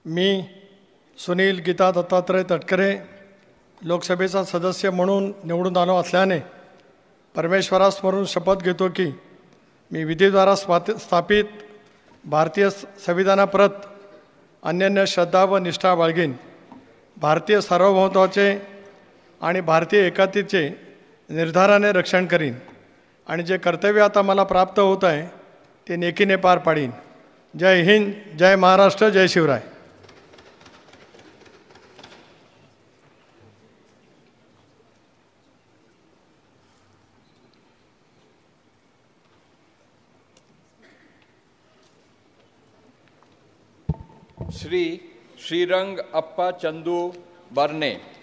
मी सुनील गीता दत्तात्रय तटकरे लोकसभेचा सदस्य म्हणून निवडून आलो असल्याने परमेश्वरासमोरून शपथ घेतो की मी विधीद्वारा स्थापित भारतीय संविधानाप्रत अनन्य श्रद्धा व निष्ठा बाळगीन, भारतीय सार्वभौमत्वाचे आणि भारतीय एकात्मतेचे निर्धाराने रक्षण करीन आणि जे कर्तव्य आता मला प्राप्त होत आहे ते नेकीने पार पाडीन. जय हिंद, जय महाराष्ट्र, जय शिवराय. श्री श्रीरंग अप्पा चंदू बर्ने.